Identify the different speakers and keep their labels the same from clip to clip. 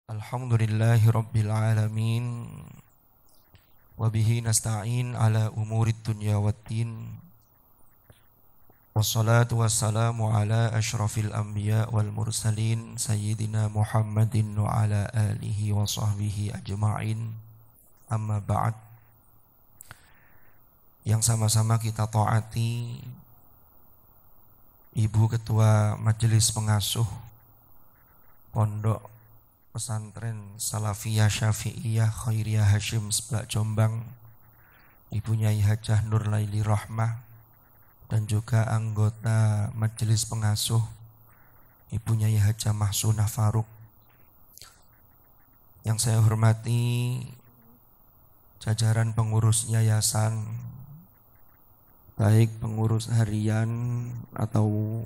Speaker 1: Alhamdulillahi Rabbil Alamin. Wabihi nasta'in ala umurid dunya waddin. Wassalatu wassalamu ala ashrafil anbiya wal mursalin Sayyidina Muhammadin wa ala alihi wa sahbihi ajma'in. Amma ba'd. Yang sama-sama kita taati Ibu Ketua Majelis Pengasuh Pondok Pesantren Salafiyah Syafi'iyah Khairiyah Hashim Seblak Jombang, Ibu Nyai Hajah Nur Laili Rahmah, dan juga anggota Majelis Pengasuh Ibu Nyai Hajah Mahsunah Faruk. Yang saya hormati jajaran pengurus yayasan, baik pengurus harian atau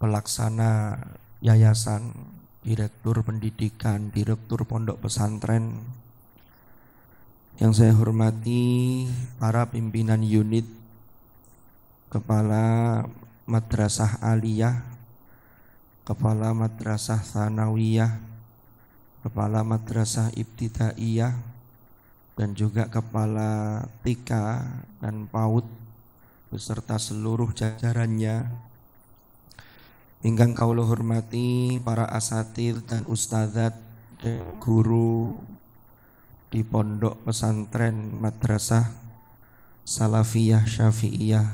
Speaker 1: pelaksana yayasan, direktur pendidikan, direktur pondok pesantren. Yang saya hormati para pimpinan unit, kepala madrasah aliyah, kepala madrasah tsanawiyah, kepala madrasah ibtidaiyah, dan juga kepala TK dan PAUD beserta seluruh jajarannya. Ingkang kaula hormati para asatidz dan ustadzat dan guru di pondok pesantren madrasah Salafiyah Syafi'iyah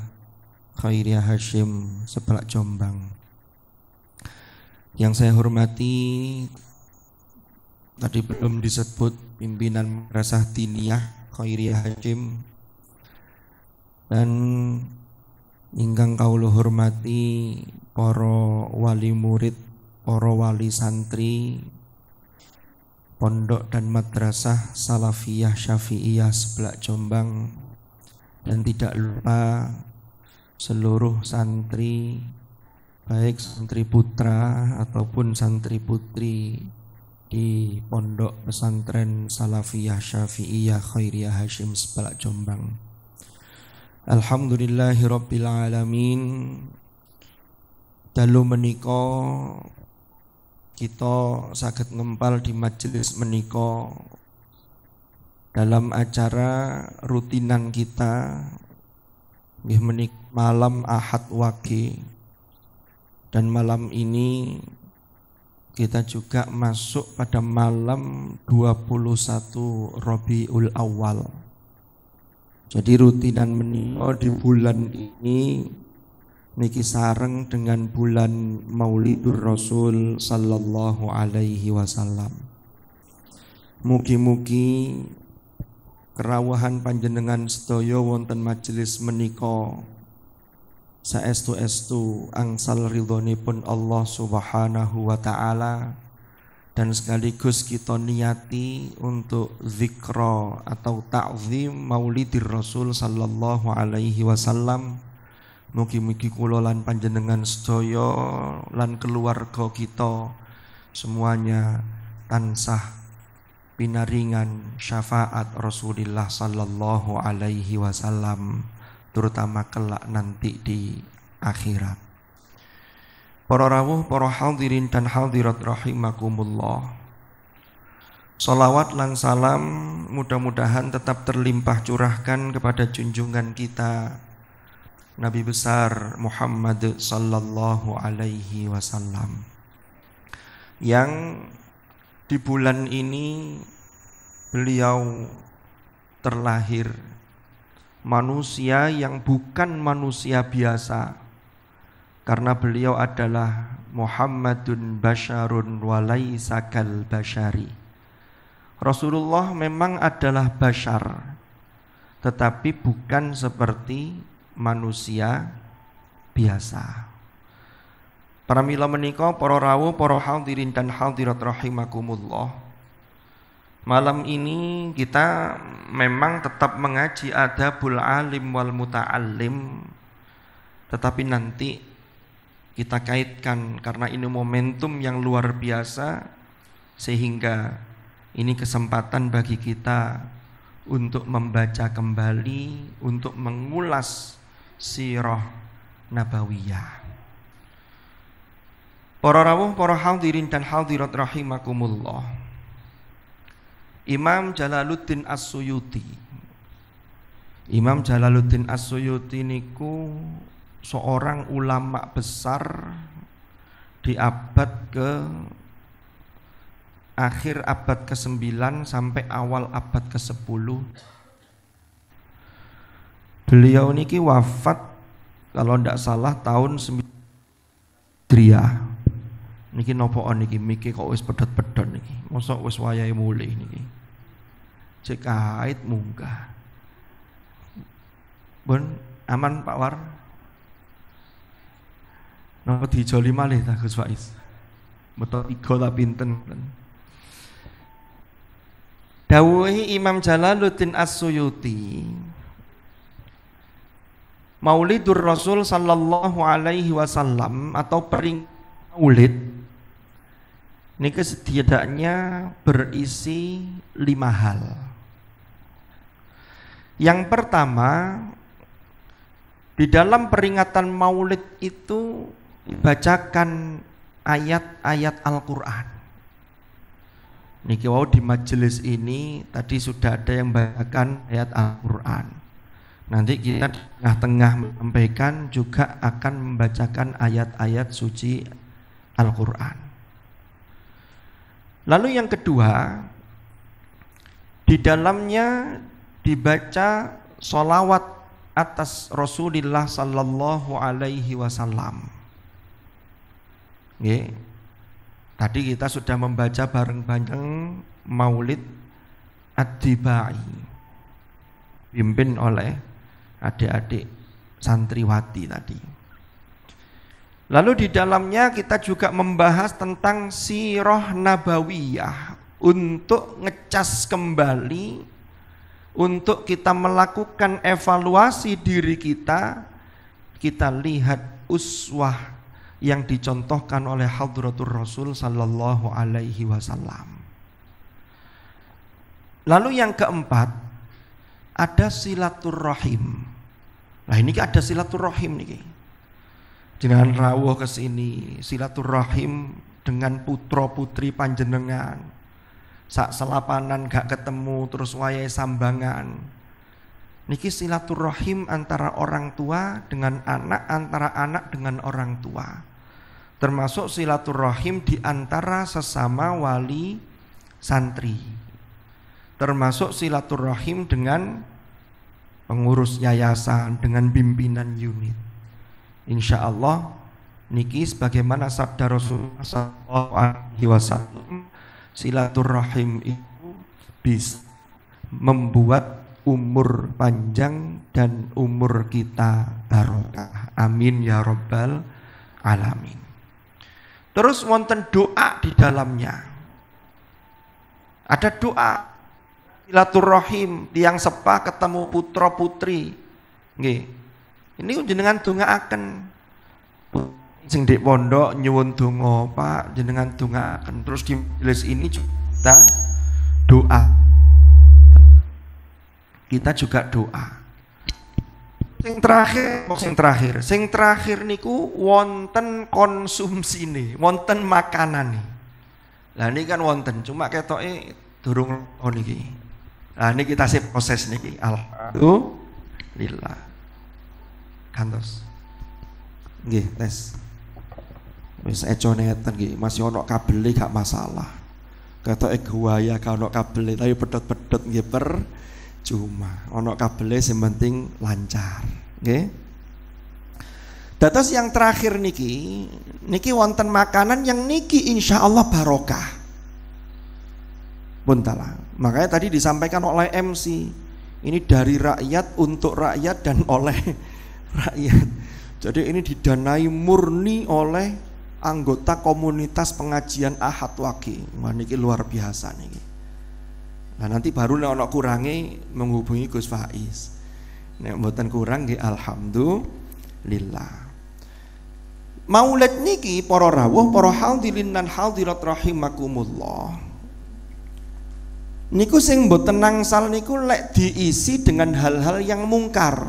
Speaker 1: Khairiyah Hashim Seblak Jombang. Yang saya hormati, tadi belum disebut pimpinan madrasah Diniyah Khairiyah Hashim, dan ingkang kaula hormati para wali murid, para wali santri pondok dan madrasah Salafiyah Syafi'iyah Seblak Jombang, dan tidak lupa seluruh santri, baik santri putra ataupun santri putri di pondok pesantren Salafiyah Syafi'iyah Khairiyah Hashim Seblak Jombang. Alhamdulillahi Rabbil Alamin. Dalu menika kita saged ngempal di majelis menika dalam acara rutinan kita nggih menika malam Ahad Wage, dan malam ini kita juga masuk pada malam 21 Rabiul Awal. Jadi rutinan menika di bulan ini niki sareng dengan bulan Maulidur Rasul sallallahu alaihi wasallam. Mugi-mugi kerawuhan panjenengan sedaya wonten majelis menika saestu-estu angsal ridhonipun Allah Subhanahu wa taala, dan sekaligus kita niati untuk zikra atau ta'zim Maulidir Rasul sallallahu alaihi wasallam. Mugi-mugi kula lan panjenengan sedaya lan keluarga kita semuanya tansah pinaringan syafaat Rasulullah sallallahu alaihi wasallam, terutama kelak nanti di akhirat. Para rawuh, para hadirin dan hadirat rahimakumullah. Salawat lan salam mudah-mudahan tetap terlimpah curahkan kepada junjungan kita Nabi besar Muhammad sallallahu alaihi wasallam, yang di bulan ini beliau terlahir manusia yang bukan manusia biasa, karena beliau adalah Muhammadun basyarun wa laisa kal basyari. Rasulullah memang adalah basyar, tetapi bukan seperti manusia biasa. Para mila menika, para rawuh, para hadirin dan hadirat rahimakumullah. Malam ini kita memang tetap mengaji adabul alim wal muta'allim, tetapi nanti kita kaitkan karena ini momentum yang luar biasa, sehingga ini kesempatan bagi kita untuk membaca kembali, untuk mengulas sirah nabawiyah. Para rawuh, para hadirin dan hadirat rahimakumullah. Imam Jalaluddin As-Suyuti. Imam Jalaluddin As-Suyuti niku seorang ulama besar di abad akhir abad ke-9 sampai awal abad ke-10. Beliau niki wafat kalau ndak salah tahun 9 Hijriah. Niki nopoan niki miki kok wis pedhot-pedhot niki. Mosok wis wayahe mulih niki. Cek kait munggah. Bon aman Pak War. Napa dijoli malih ta Gus Faiz? Betul 3 ta pinten. Dawuhi Imam Jalaluddin As-Suyuti, Maulidur Rasul sallallahu alaihi wasallam atau peringatan Maulid niki setidaknya berisi 5 hal. Yang pertama, di dalam peringatan Maulid itu dibacakan ayat-ayat Al-Qur'an. Niki wau di majelis ini tadi sudah ada yang membacakan ayat Al-Qur'an. Nanti kita di tengah-tengah menyampaikan juga akan membacakan ayat-ayat suci Al-Qur'an. Lalu yang kedua, di dalamnya dibaca sholawat atas Rasulullah sallallahu alaihi wasallam. Tadi kita sudah membaca bareng-bareng Maulid Ad-Dibai, pimpin oleh adik-adik santriwati tadi. Lalu di dalamnya kita juga membahas tentang sirah nabawiyah untuk ngecas kembali, untuk kita melakukan evaluasi diri kita lihat uswah yang dicontohkan oleh Hadratur Rasul sallallahu alaihi wasallam. Lalu yang keempat, ada silaturrahim. Nah ini ada silaturrahim nih. Dengan rawuh ke sini, silaturrahim dengan putra putri panjenengan. Sak selapanan gak ketemu terus wayahe sambangan. Niki silaturrahim antara orang tua dengan anak, antara anak dengan orang tua. Termasuk silaturrahim di antara sesama wali santri. Termasuk silaturrahim dengan pengurus yayasan, dengan pimpinan unit. Insya Allah niki sebagaimana sabda Rasulullah SAW, silaturrahim itu bisa membuat umur panjang dan umur kita barokah. Amin ya rabbal alamin. Terus wonten doa di dalamnya. Ada doa silaturrahim, tiang sepah ketemu putra putri. Nggih. Ini jenengan dongaaken. Sing ndek pondok nyuwun donga, Pak, jenengan dongaaken. Terus di majelis ini kita doa. Kita juga doa. Sing terakhir niku wonten konsumsine, wonten makanane. Lah ini kan wonten, cuma ketoke durung niki. Lah niki kita sip proses niki. Alhamdulillah. Kantos. Nggih, tes. Wis econe ngeten nggih, masih ono kabele gak masalah. Ketoke guaya gak ono kabele, tapi pedhot-pedhot nggih percuma. Ono kabele sing penting lancar, nggih. Dados yang terakhir niki wonten makanan yang niki insyaallah barokah. Buntala. Makanya tadi disampaikan oleh MC, ini dari rakyat untuk rakyat dan oleh rakyat. Jadi ini didanai murni oleh anggota komunitas pengajian Ahad Waqi. Wah niki luar biasa niki. Nah nanti baru nek ana kurange menghubungi Gus Faiz. Nek mboten kurang nggih alhamdulillah. Maulid niki para rawuh, para hadirin dan hadirat rahimakumullah. Niku sing mboten nangsal niku lek diisi dengan hal-hal yang mungkar.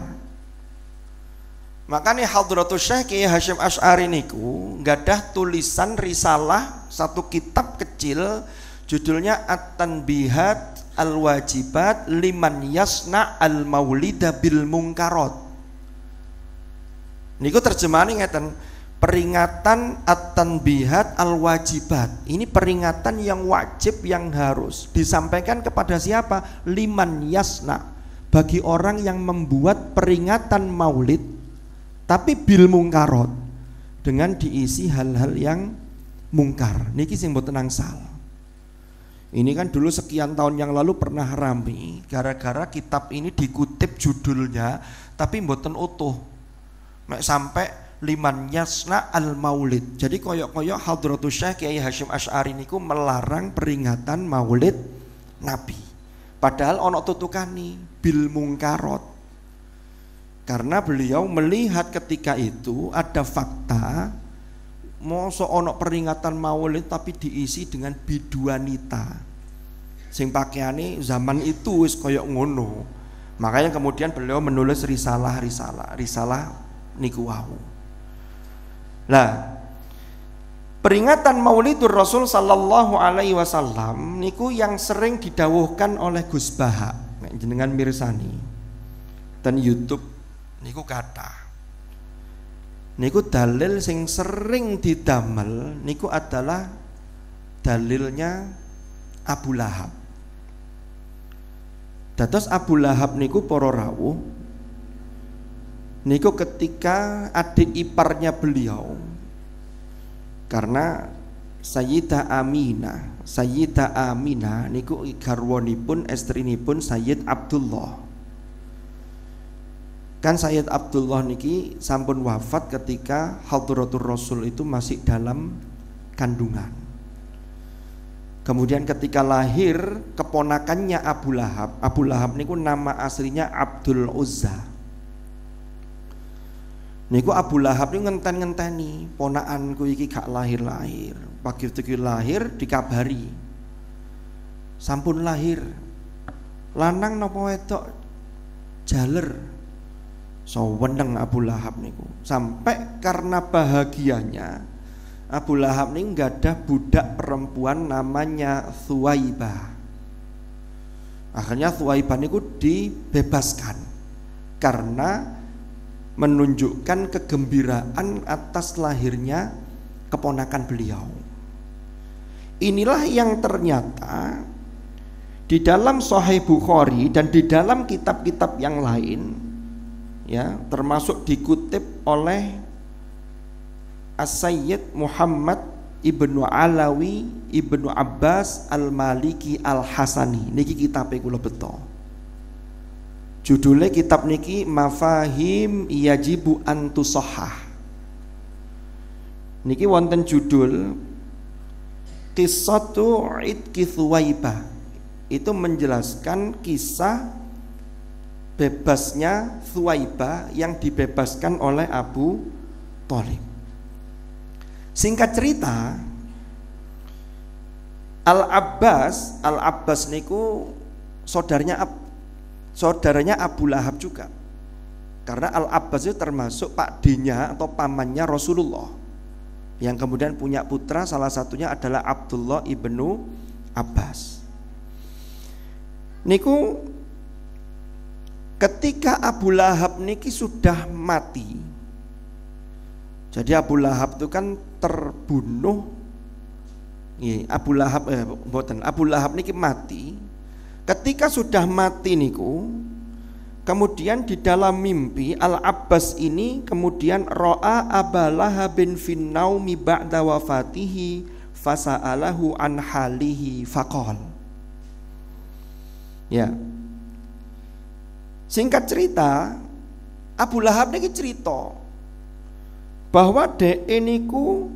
Speaker 1: Makanya Hadratus Syekh Kiai Hasyim Asy'ari niku nggadah tulisan risalah satu kitab kecil judulnya At-Tanbihat Al-Wajibat Liman Yasna Al-Maulida Bil Munkarat. Niku terjemahane ngeten, peringatan At-Tanbihat Al-Wajibat. Ini peringatan yang wajib yang harus disampaikan kepada siapa? Liman yasna, bagi orang yang membuat peringatan Maulid tapi bil mungkarot, dengan diisi hal-hal yang mungkar. Niki sing mboten angsal. Ini kan dulu sekian tahun yang lalu pernah rame gara-gara kitab ini dikutip judulnya tapi mboten utuh. Mek sampai liman yasna al maulid. Jadi koyok-koyok Hadratus Syekh Kiai Hasyim Asy'ari niku melarang peringatan Maulid Nabi. Padahal ono tutukani bil mungkarot. Karena beliau melihat ketika itu ada fakta mosok ono peringatan Maulid tapi diisi dengan biduanita. Sing pakaiane zaman itu wis koyok ngono. Makanya kemudian beliau menulis risalah niku wau. Lah, peringatan Maulidur Rasul sallallahu alaihi wasallam niku yang sering didawuhkan oleh Gus Baha, nek jenengan mirsani. Dan YouTube niku kata. Niku dalil sing sering didamel niku adalah dalilnya Abu Lahab. Dados Abu Lahab niku para rawuh niku ketika adik iparnya beliau, karena Sayyidah Aminah niku garwanipun estrinipun Sayyid Abdullah. Kan Sayyid Abdullah niki sampun wafat ketika Hadratur Rasul itu masih dalam kandungan. Kemudian ketika lahir keponakannya Abu Lahab niku nama aslinya Abdul Uzza. Niku Abu Lahab niku ngenten-ngenteni ponakanku iki gak lahir-lahir. Begitu lahir dikabari, sampun lahir. Lanang napa wedok? Jaler. So weneng Abu Lahab niku. Sampai karena bahagianya Abu Lahab niku gadah budak perempuan namanya Thuwaibah. Akhirnya Thuwaibah niku dibebaskan karena menunjukkan kegembiraan atas lahirnya keponakan beliau. Inilah yang ternyata di dalam Sahih Bukhari dan di dalam kitab-kitab yang lain, ya, termasuk dikutip oleh As-Sayyid Muhammad Ibnu Alawi Ibnu Abbas Al-Maliki Al-Hasani. Niki kitabe kula beto. Judulnya kitab niki Mafahim Yajibu Antusahah. Niki wonten judul Qissatu Idki Thuwaibah. Itu menjelaskan kisah bebasnya Thuwaibah yang dibebaskan oleh Abu Thalib. Singkat cerita, Al-Abbas niku saudaranya Abu Lahab juga. Karena Al-Abbas itu termasuk pakdinya atau pamannya Rasulullah, yang kemudian punya putra, salah satunya adalah Abdullah ibnu Abbas. Niku ketika Abu Lahab niki sudah mati. Jadi Abu Lahab itu kan terbunuh. Abu Lahab niki mati. Ketika sudah mati niku, kemudian di dalam mimpi Al-Abbas ini kemudian ro'a Aba Lahabin fin naumi ba'da wafatihi fasa'alahu an halihi faqal. Ya. Singkat cerita, Abu Lahab niki cerita bahwa dhek niku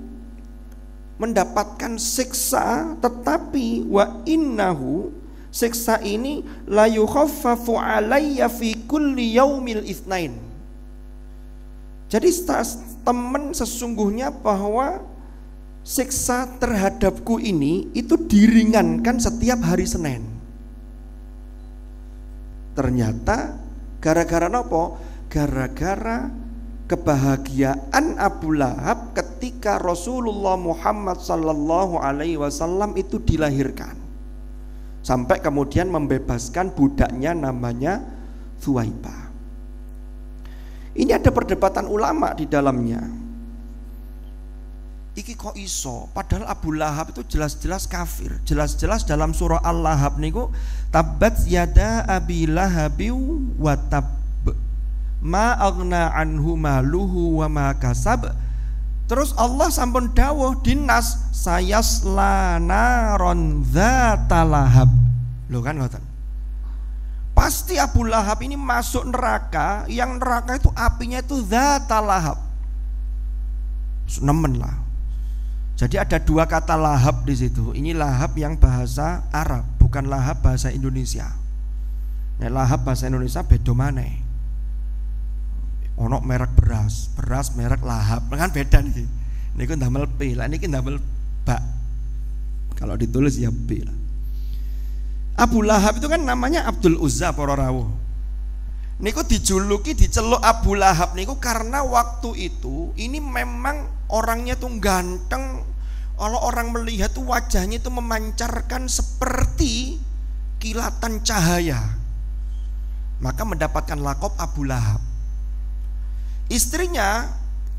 Speaker 1: mendapatkan siksa, tetapi wa innahu, siksa ini la yukhaffafu alayya fi kulli yaumil itsnain. Jadi teman sesungguhnya bahwa siksa terhadapku ini itu diringankan setiap hari Senin. Ternyata gara-gara nopo? Gara-gara
Speaker 2: kebahagiaan Abu Lahab ketika Rasulullah Muhammad sallallahu alaihi wasallam itu dilahirkan, sampai kemudian membebaskan budaknya namanya Thuwaibah. Ini ada perdebatan ulama di dalamnya. Iki kok iso? Padahal Abu Lahab itu jelas-jelas kafir. Jelas-jelas dalam surah Al-Lahab niku tabbat yada abi lahabi wa tab ma aghna anhu maluhu wa ma kasab. Terus Allah sampun dawuh dinas sayasla naron dzata lahab. Lho kan ngoten. Pasti Abu Lahab ini masuk neraka, yang neraka itu apinya itu dzata lahab. Nemen lah. Jadi ada dua kata lahab di situ. Ini lahab yang bahasa Arab, bukan lahab bahasa Indonesia. Nah, lahab bahasa Indonesia beda maneh. Ono merek beras merek lahab, kan beda nih. Niku ndamel P, lah niki ndamel bak. Kalau ditulis ya B lah. Abu Lahab itu kan namanya Abdul Uzza para rawuh. Niku dijuluki, diceluk Abu Lahab niku karena waktu itu ini memang orangnya tuh ganteng. Kalau orang melihat tuh wajahnya itu memancarkan seperti kilatan cahaya, maka mendapatkan lakop Abu Lahab. Istrinya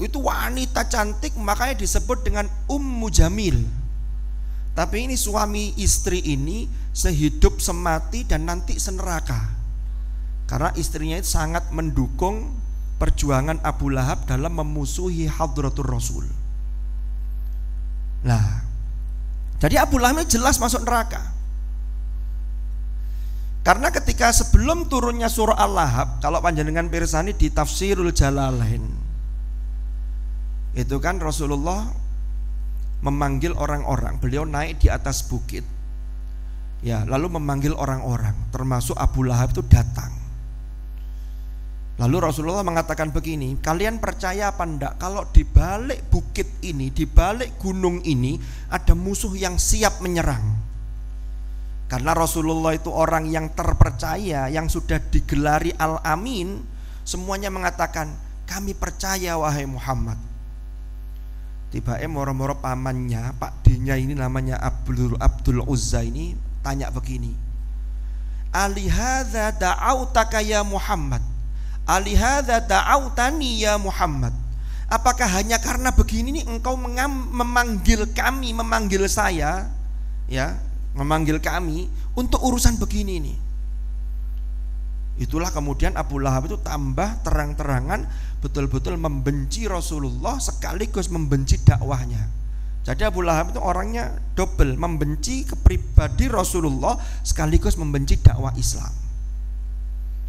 Speaker 2: itu wanita cantik, makanya disebut dengan Ummu Jamil. Tapi ini suami istri ini sehidup semati dan nanti seneraka, karena istrinya itu sangat mendukung perjuangan Abu Lahab dalam memusuhi Hadratul Rasul. Nah, jadi Abu Lahab jelas masuk neraka. Karena ketika sebelum turunnya surah Al-Lahab, kalau panjenengan pirsani di Tafsirul Jalalain, itu kan Rasulullah memanggil orang-orang. Beliau naik di atas bukit, ya, lalu memanggil orang-orang, termasuk Abu Lahab itu datang. Lalu Rasulullah mengatakan begini, kalian percaya apa enggak kalau di balik bukit ini, di balik gunung ini ada musuh yang siap menyerang? Karena Rasulullah itu orang yang terpercaya, yang sudah digelari Al-Amin. Semuanya mengatakan, kami percaya wahai Muhammad. Tiba-tiba moro-moro pamannya, Pak D-nya ini namanya Abdul Uzza ini tanya begini, alihadza da'autaka ya Muhammad, alihadza da'autani ya Muhammad. Apakah hanya karena begini nih engkau memanggil kami, memanggil saya, ya, memanggil kami untuk urusan begini nih? Itulah kemudian Abu Lahab itu tambah terang-terangan betul-betul membenci Rasulullah sekaligus membenci dakwahnya. Jadi Abu Lahab itu orangnya double, membenci kepribadi Rasulullah sekaligus membenci dakwah Islam.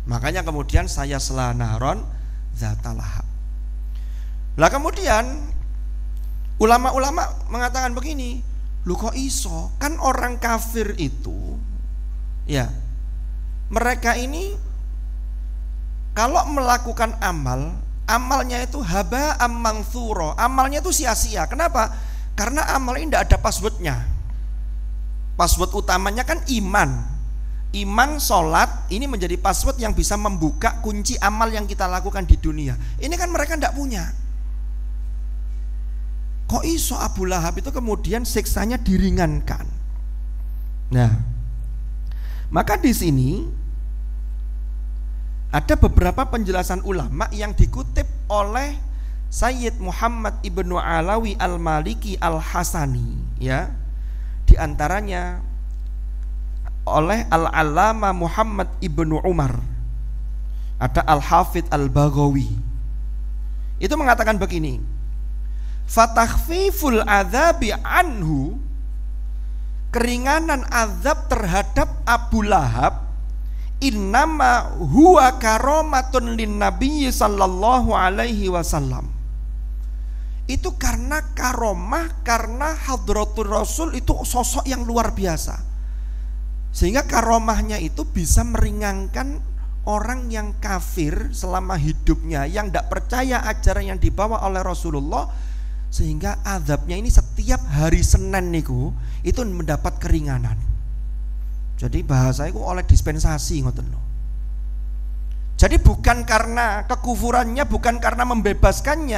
Speaker 2: Makanya kemudian saya selanaron dzata lahab. Lah kemudian ulama-ulama mengatakan begini, lu kok iso? Kan orang kafir itu, ya, mereka ini kalau melakukan amal, amalnya itu haba'am mantsura, amalnya itu sia-sia. Kenapa? Karena amal ini tidak ada passwordnya. Password utamanya kan iman. Iman, sholat, ini menjadi password yang bisa membuka kunci amal yang kita lakukan di dunia. Ini kan mereka tidak punya. Kok iso Abu Lahab itu kemudian siksanya diringankan? Nah, maka di sini ada beberapa penjelasan ulama yang dikutip oleh Sayyid Muhammad ibnu Alawi al-Maliki al-Hasani, ya. Di antaranya oleh Al-Allamah Muhammad ibnu Umar, ada Al-Hafidh Al-Baghawi. Itu mengatakan begini, fatakhfiful adzabi anhu, keringanan azab terhadap Abu Lahab, innama huwa karomatun lin Nabi sallallahu alaihi wasallam. Itu karena karomah, karena Hadratul Rasul itu sosok yang luar biasa, sehingga karomahnya itu bisa meringankan orang yang kafir selama hidupnya, yang tidak percaya ajaran yang dibawa oleh Rasulullah, sehingga azabnya ini setiap hari Senin niku itu mendapat keringanan. Jadi bahasa itu oleh dispensasi ngoten lho. Jadi bukan karena kekufurannya, bukan karena membebaskan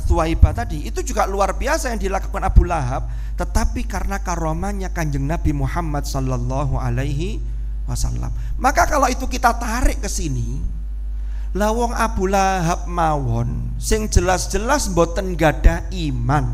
Speaker 2: Suwaibah tadi, itu juga luar biasa yang dilakukan Abu Lahab, tetapi karena karomahnya Kanjeng Nabi Muhammad sallallahu alaihi wasallam. Maka kalau itu kita tarik ke sini, lawong Abu Lahab mawon sing jelas-jelas mboten gadah iman,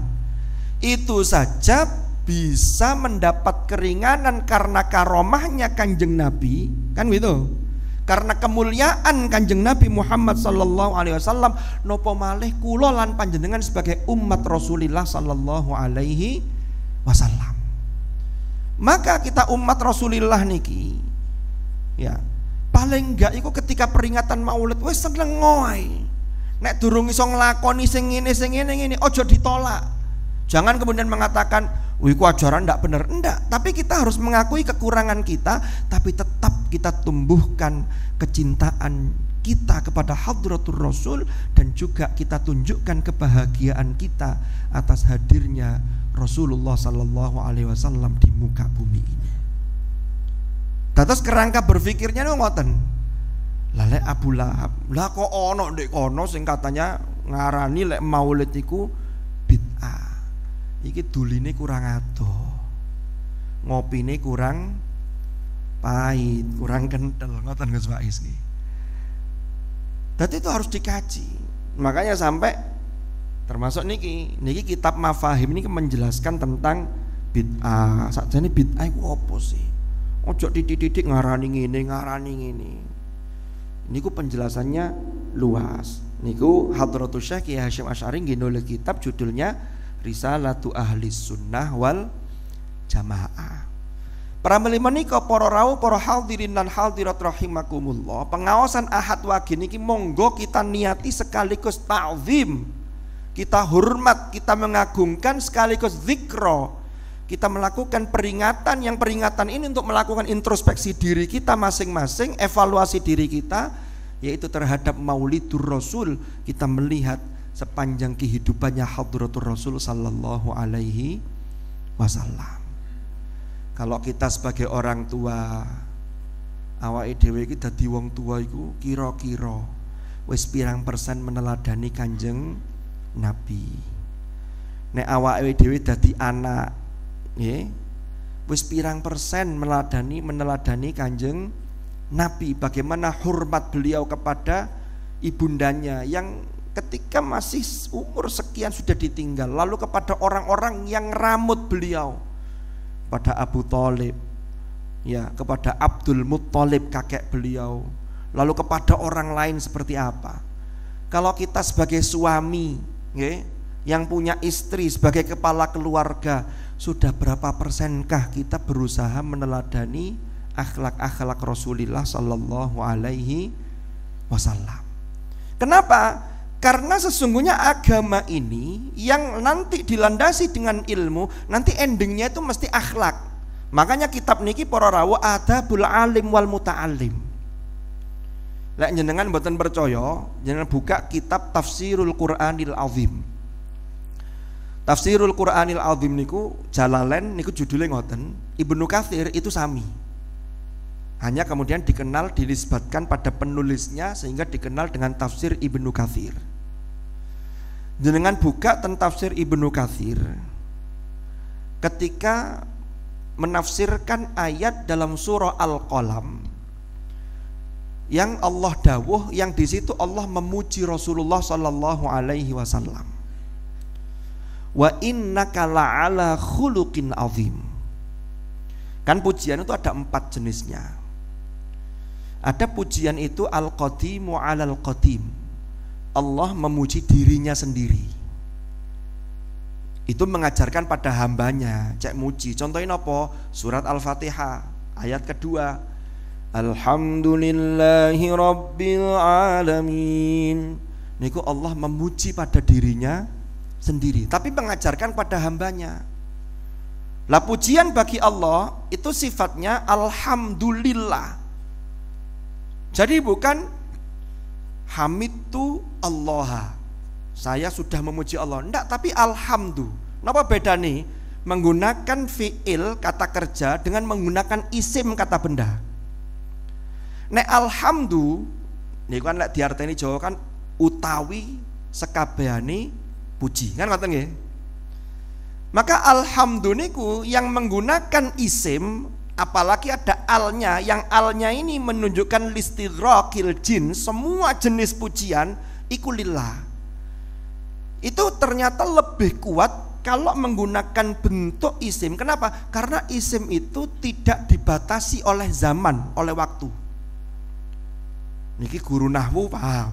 Speaker 2: itu saja bisa mendapat keringanan karena karomahnya Kanjeng Nabi, kan gitu. Karena kemuliaan Kanjeng Nabi Muhammad sallallahu alaihi wasallam, nopo malih kula lan panjenengan sebagai umat Rasulullah sallallahu alaihi wasallam. Maka kita umat Rasulullah niki, ya, paling enggak iku ketika peringatan Maulid wis seneng ngoy. Nek durung iso nglakoni sing ngene ojo ditolak. Jangan kemudian mengatakan, "Wih, ku ajaran ndak bener." Enggak, tapi kita harus mengakui kekurangan kita, tapi tetap kita tumbuhkan kecintaan kita kepada Hadratur Rasul, dan juga kita tunjukkan kebahagiaan kita atas hadirnya Rasulullah sallallahu alaihi wasallam di muka bumi ini. Terus kerangka berpikirnya itu ngoten. Lek Abu Lahab, lah kok ono ndek kono sing katanya ngarani lek Maulid iku bid'ah. Iki duline kurang adoh, ngopine kurang pahit, kurang kental, ngoten Gus Faiz iki. Dadi itu harus dikaji. Makanya sampai termasuk niki kitab Mafahim ini menjelaskan tentang bid'ah. Sakjane bid'ah iku apa sih? Ojo dididik ngarani ngene. Niku penjelasannya luas. Niku Hadratus Syekh Kiai Hasyim Asy'ari nggih nulis kitab judulnya Risalatu Ahli Sunnah wal Jamaah. Para menika para rawuh, para hadirin dan hadirat rahimakumullah, pengawasan Ahad Wage niki monggo kita niati sekaligus ta'zim. Kita hormat, kita mengagungkan sekaligus zikra. Kita melakukan peringatan, yang peringatan ini untuk melakukan introspeksi diri kita masing-masing, evaluasi diri kita, yaitu terhadap Maulidur Rasul. Kita melihat sepanjang kehidupannya Hadratur Rasul sallallahu alaihi wasallam. Kalau kita sebagai orang tua, awake dhewe iki dadi wong tua iku kira-kira wis pirang persen meneladani Kanjeng Nabi. Nek awake dhewe dadi anak, nggih, wis pirang persen meneladani Kanjeng Nabi, bagaimana hormat beliau kepada ibundanya yang ketika masih umur sekian sudah ditinggal, lalu kepada orang-orang yang ramut beliau, pada Abu Thalib, ya, kepada Abdul Muttalib kakek beliau, lalu kepada orang lain seperti apa. Kalau kita sebagai suami, ya, yang punya istri, sebagai kepala keluarga, sudah berapa persenkah kita berusaha meneladani akhlak-akhlak Rasulullah sallallahu alaihi wasallam? Kenapa? Karena sesungguhnya agama ini yang nanti dilandasi dengan ilmu, nanti endingnya itu mesti akhlak. Makanya kitab niki para rawuh Adabul Alim wal Muta'allim. Lek jenengan mboten percaya, jenengan buka kitab Tafsirul Qur'anil Azim. Tafsirul Qur'anil Azim niku Jalalain niku judulnya ngoten, Ibnu Katsir itu sami. Hanya kemudian dikenal, dinisbatkan pada penulisnya sehingga dikenal dengan tafsir Ibnu Katsir. Jenengan buka tentang tafsir Ibnu Katsir, ketika menafsirkan ayat dalam surah Al-Qalam yang Allah dawuh, yang di situ Allah memuji Rasulullah sallallahu alaihi wasallam. Wa innaka la'ala khuluqin azim. Kan pujian itu ada 4 jenisnya. Ada pujian itu al-qadimu alal qadim, Allah memuji dirinya sendiri. Itu mengajarkan pada hambanya cek muji. Contohnya apa? Surat Al-Fatihah ayat kedua, Alhamdulillahi Rabbil Alamin. Niku Allah memuji pada dirinya sendiri, tapi mengajarkan pada hambanya. Lah pujian bagi Allah itu sifatnya alhamdulillah. Jadi bukan hamidtu Allah, saya sudah memuji Allah, enggak, tapi alhamdu. Napa beda nih? Menggunakan fi'il kata kerja dengan menggunakan isim kata benda. Nek alhamdu niku kan lek diarteni Jawa kan utawi sekabehane puji. Kan ngoten nggih? Maka alhamdu niku yang menggunakan isim, apalagi ada alnya, yang alnya ini menunjukkan listighraqil jin, semua jenis pujian iku lillah. Itu ternyata lebih kuat kalau menggunakan bentuk isim. Kenapa? Karena isim itu tidak dibatasi oleh zaman, oleh waktu. Niki guru nahwu paham.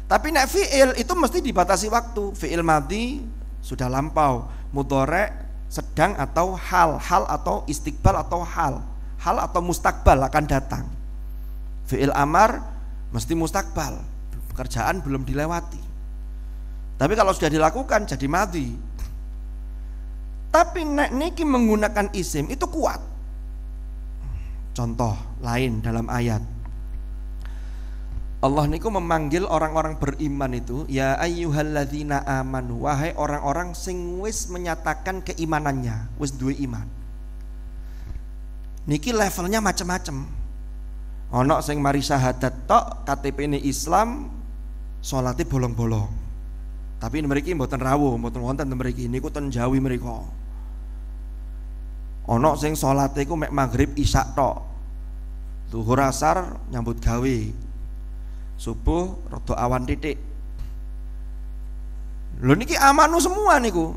Speaker 2: Tapi nek fi'il itu mesti dibatasi waktu. Fi'il madhi sudah lampau, mudhari sedang atau hal atau istiqbal atau hal atau mustakbal akan datang. Fi'il amar mesti mustakbal, pekerjaan belum dilewati. Tapi kalau sudah dilakukan jadi madhi. Tapi nek niki menggunakan isim itu kuat. Contoh lain dalam ayat, Allah niku memanggil orang-orang beriman itu, ya ayyuhalladzina amanu, wahai orang-orang sing wis menyatakan keimanannya, wis duwe iman. Niki levelnya macam-macam. Ono sing mari syahadat tok, KTP-ne Islam, salate bolong-bolong. Tapi mriki mboten rawuh, mboten wonten mriki, niku ten Jawi mriko. Ono sing salate iku mek maghrib isya tok. Zuhur asar nyambut gawe. Subuh rada awan titik. Lho niki amanu semua niku.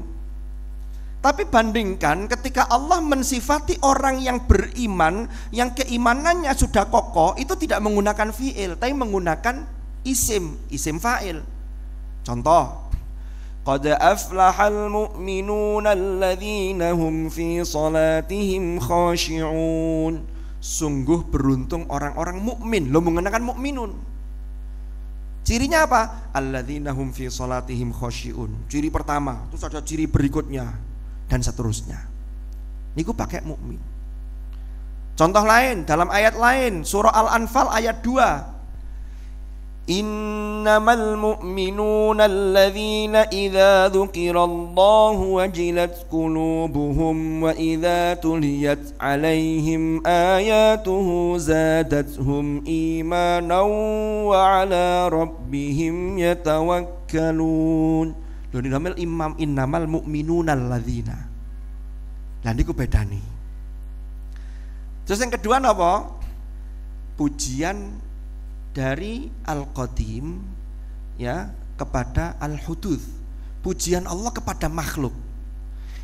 Speaker 2: Tapi bandingkan ketika Allah mensifati orang yang beriman, yang keimanannya sudah kokoh, itu tidak menggunakan fi'il, tapi menggunakan isim fa'il. Contoh, qad aflahal mu'minuna alladzina hum fi salatihim khashi'un. Sungguh beruntung orang-orang mukmin. Lo menggunakan mukminun. Cirinya apa? Alladzina hum fi salatihim khashi'un. Ciri pertama, terus ada ciri berikutnya dan seterusnya. Niku pakai mukmin. Contoh lain dalam ayat lain, surah Al-Anfal ayat 2. Innamal mu'minuna alladzina idza dzukirallahu wajilat qulubuhum wa idza tuliyat alaihim ayatuhu zadatuhum imanan wa ala rabbihim yatawakkalun. Lho dinamel innamal mu'minuna alladzina. Lah niku bedane. Terus yang kedua napa? Pujian dari Al-Qadim ya kepada Al-Huduth. Pujian Allah kepada makhluk.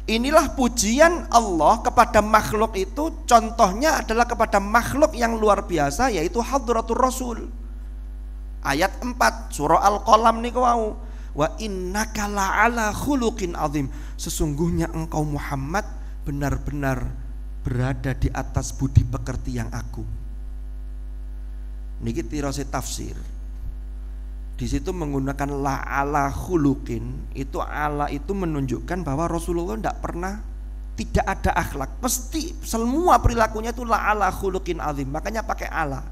Speaker 2: Inilah pujian Allah kepada makhluk itu, contohnya adalah kepada makhluk yang luar biasa, yaitu Hadratur Rasul. Ayat 4 surah Al-Qalam niku wau. Wa innaka la'ala khuluqin azim. Sesungguhnya engkau Muhammad benar-benar berada di atas budi pekerti yang agung. Niki tirose tafsir. Di situ menggunakan la'ala khuluqin, itu ala itu menunjukkan bahwa Rasulullah tidak ada akhlak. Pasti semua perilakunya itu la'ala khuluqin azim. Makanya pakai ala.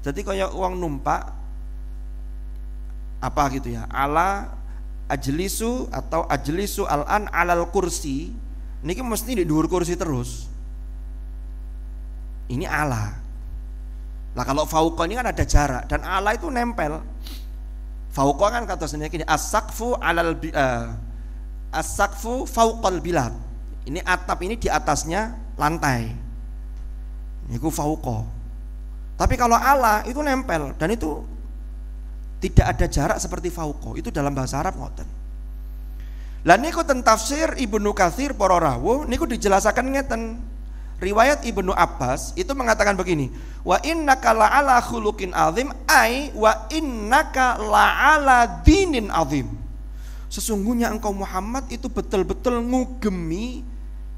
Speaker 2: Jadi kayak uang numpak apa gitu ya, ala ajlisu atau ajlisu al-an alal kursi, niki mesti di dhuwur kursi terus. Ini ala. Lah kalau fauqa ini kan ada jarak, dan ala itu nempel. Fauqa kan kata sendiri as-saqfu alal as-saqfu fauqal bilad. Ini atap ini di atasnya lantai. Niku fauqa. Tapi kalau ala itu nempel, dan itu tidak ada jarak seperti fauqa. Itu dalam bahasa Arab ngoten. Lah niku ten tafsir Ibnu Katsir para rawuh niku dijelasaken ngeten. Riwayat Ibnu Abbas itu mengatakan begini, wa innaka la'ala khuluqin azim, ai wa innaka la'ala dinin azim. Sesungguhnya engkau Muhammad itu betul-betul ngugemi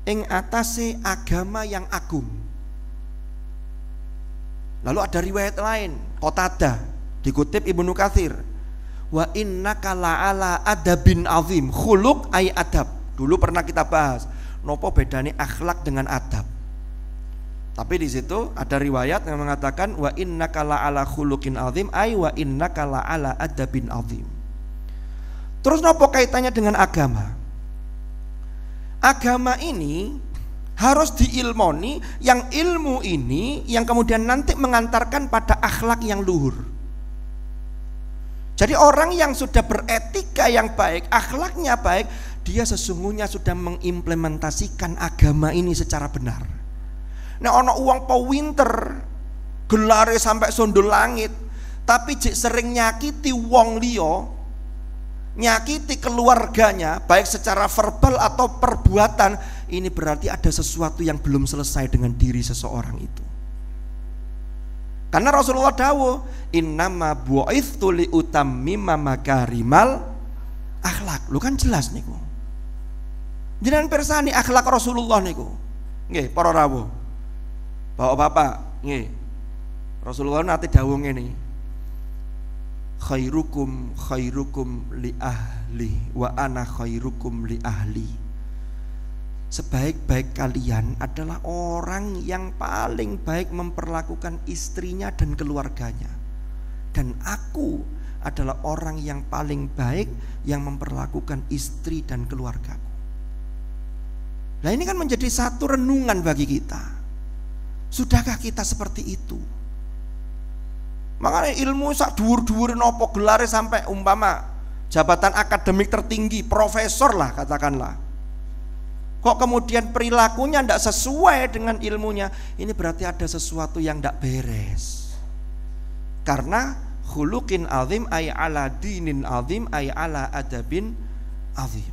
Speaker 2: ing atase agama yang agung. Lalu ada riwayat lain, Qatadah dikutip Ibnu Katsir, wa innaka la'ala adabin azim. Khuluq ai adab. Dulu pernah kita bahas nopo bedane akhlak dengan adab. Tapi di situ ada riwayat yang mengatakan wa innaka la'ala khuluqin azim, ay wa innaka la'ala adabin azim. Terus nopo kaitannya dengan agama? Agama ini harus diilmoni, yang ilmu ini yang kemudian nanti mengantarkan pada akhlak yang luhur. Jadi orang yang sudah beretika yang baik, akhlaknya baik, dia sesungguhnya sudah mengimplementasikan agama ini secara benar. Nah, ono uang powinter gelare sampai sondol langit, tapi jek sering nyakiti wong liya, nyakiti keluarganya, baik secara verbal atau perbuatan, ini berarti ada sesuatu yang belum selesai dengan diri seseorang itu. Karena Rasulullah dawuh, innama bu'itsu li utammima makarimal akhlak. Lu kan jelas niku. Jenengan pirsani akhlak Rasulullah niku. Nggih, para rawuh. Bapak-bapak, nggih. Rasulullah nate dawuh ngene. Khairukum li ahli wa ana khairukum li ahli. Sebaik-baik kalian adalah orang yang paling baik memperlakukan istrinya dan keluarganya. Dan aku adalah orang yang paling baik yang memperlakukan istri dan keluargaku. Nah, ini kan menjadi satu renungan bagi kita. Sudahkah kita seperti itu? Makanya ilmu sak dhuwur-dhuwure napa gelare sampai umpama jabatan akademik tertinggi, profesor lah katakanlah. Kok kemudian perilakunya tidak sesuai dengan ilmunya, ini berarti ada sesuatu yang tidak beres. Karena khuluqin azim ay ala dinin azim ay ala adabin azim.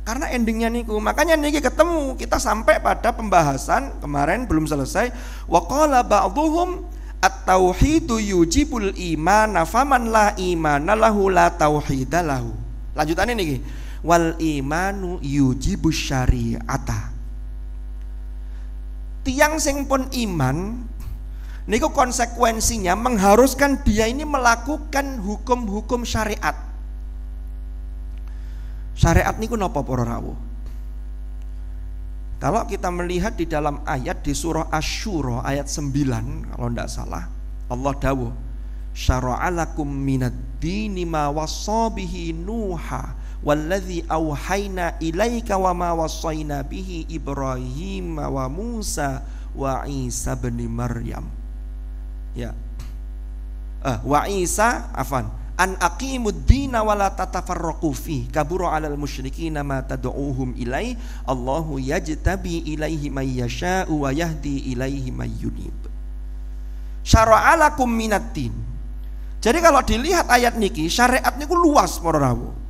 Speaker 2: Karena endingnya niku, makanya niki ketemu kita sampai pada pembahasan kemarin belum selesai. Wa qala ba'dhum at-tauhidu yujibul imana faman la imana lahu la tauhida lahu. Lanjutannya niki. Wal imanu yujibus syari'ata. Tiang sing pun iman niku konsekuensinya mengharuskan dia ini melakukan hukum-hukum syariat. Syariat niku napa para rawuh? Kalau kita melihat di dalam ayat di surah Asy-Syura ayat 9 kalau tidak salah, Allah dawuh, syara'a lakum minad dini ma wassa bihi Nuha walladzi auhayna ilaika wa ma wassayna bihi Ibrahim wa Musa wa Isa bin Maryam. Ya. Wa Isa afan an aqimud dina wa la tatafarraqu fi kabura 'alal musyrikina ma tad'uuhum ilai Allahu yajtabi ilaihi may yasha'u wa yahdi ilaihi may yunib. Syara'a lakum minad din. Jadi kalau dilihat ayat niki, syariat niku luas para rawuh.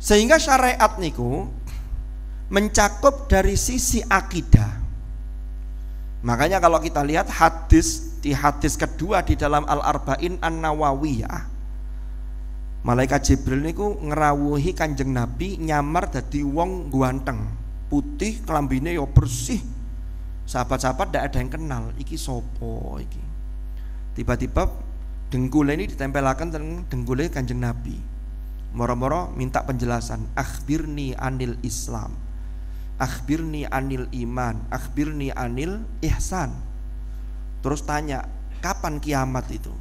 Speaker 2: Sehingga syariat niku mencakup dari sisi akidah. Makanya kalau kita lihat hadis di hadis kedua di dalam Al-Arba'in An-Nawawiyah, malaikat Jibril niku ngerawuhi Kanjeng Nabi nyamar dadi wong ganteng, putih, kelambine yo bersih. Sahabat-sahabat ndak ada yang kenal, iki sopo iki. Tiba-tiba dengkule ini ditempelaken teng dengkule Kanjeng Nabi. Moro-moro minta penjelasan, akhbirni anil Islam, akhbirni anil iman, akhbirni anil ihsan. Terus tanya, kapan kiamat itu?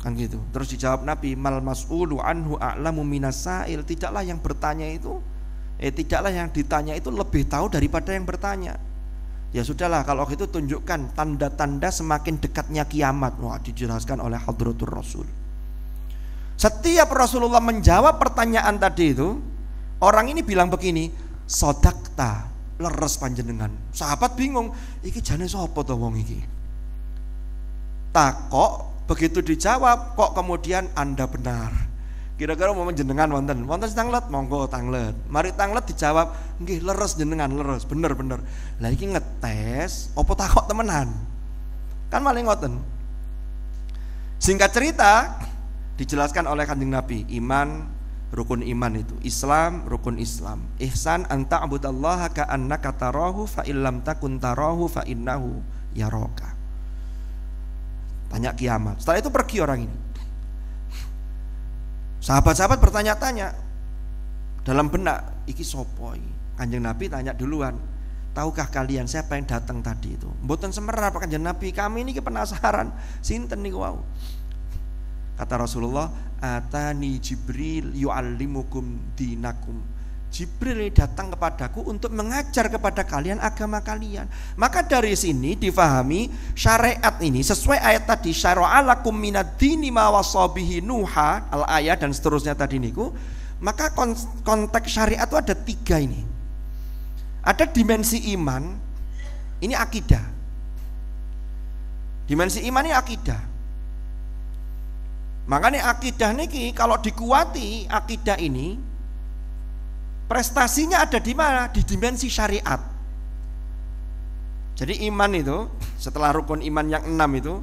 Speaker 2: Kan gitu. Terus dijawab Nabi, mal mas'ulu anhu a'lamu minasail. Tidaklah yang bertanya itu, tidaklah yang ditanya itu lebih tahu daripada yang bertanya. Ya sudahlah, kalau gitu tunjukkan tanda-tanda semakin dekatnya kiamat. Wah, dijelaskan oleh Hadratur Rasul. Setiap Rasulullah menjawab pertanyaan tadi itu, orang ini bilang begini, sodakta, leres panjenengan. Sahabat bingung, iki jane sapa to wong iki? Takok, begitu dijawab, kok kemudian Anda benar. Kira-kira mau jenengan wonten tanglet, monggo tanglet. Mari tanglet dijawab, nggih leres jenengan, leres, bener-bener. Lah iki ngetes, apa takok temenan? Kan maling ngoten. Singkat cerita, dijelaskan oleh Kanjeng Nabi, iman, rukun iman itu, Islam, rukun Islam, ihsan anta abudallaha ka'annaka tarahu fa illam takun tarahu fa innahu yaraka. Tanya kiamat. Setelah itu pergi orang ini. Sahabat-sahabat bertanya-tanya dalam benak, iki sopo iki? Kanjeng Nabi tanya duluan, tahukah kalian siapa yang datang tadi itu? Mboten semerap Kanjeng Nabi, kami ini penasaran, sinten niku wau? Kata Rasulullah, atani Jibril yu'allimukum dinakum. Jibril datang kepadaku untuk mengajar kepada kalian agama kalian. Maka dari sini difahami syariat ini sesuai ayat tadi, syara'alakum minad-dini ma wasabihi Nuha al-ayat dan seterusnya tadi niku. Maka konteks syariat itu ada 3 ini. Ada dimensi iman, ini akidah. Dimensi iman ini akidah. Makanya akidah niki kalau dikuati akidah ini, prestasinya ada di mana? Di dimensi syariat. Jadi iman itu setelah rukun iman yang 6 itu,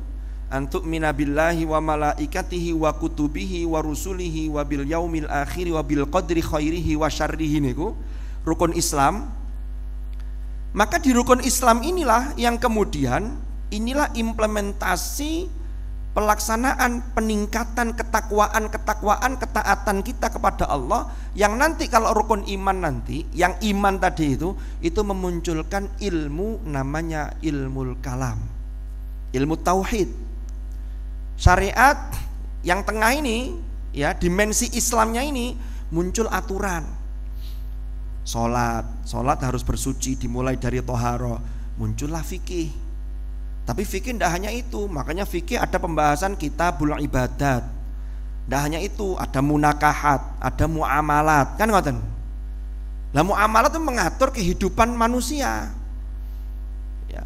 Speaker 2: antuk minabillahi wa malaikatihi wa kutubihi wa rusulihi wa bil yaumil akhir wa bil qadri khairihi wa syarrihi niku rukun Islam. Maka di rukun Islam inilah yang kemudian inilah implementasi pelaksanaan peningkatan ketakwaan, ketaatan kita kepada Allah yang nanti kalau rukun iman nanti, yang iman tadi itu memunculkan ilmu namanya ilmul kalam, ilmu tauhid. Syariat yang tengah ini ya, dimensi Islamnya ini muncul aturan. Salat harus bersuci dimulai dari toharo, muncullah fikih. Tapi fikih tidak hanya itu, makanya fikih ada pembahasan kitabul ibadat. Tidak hanya itu, ada munakahat, ada muamalat, kan ngoten. Lah muamalat itu mengatur kehidupan manusia. Ya.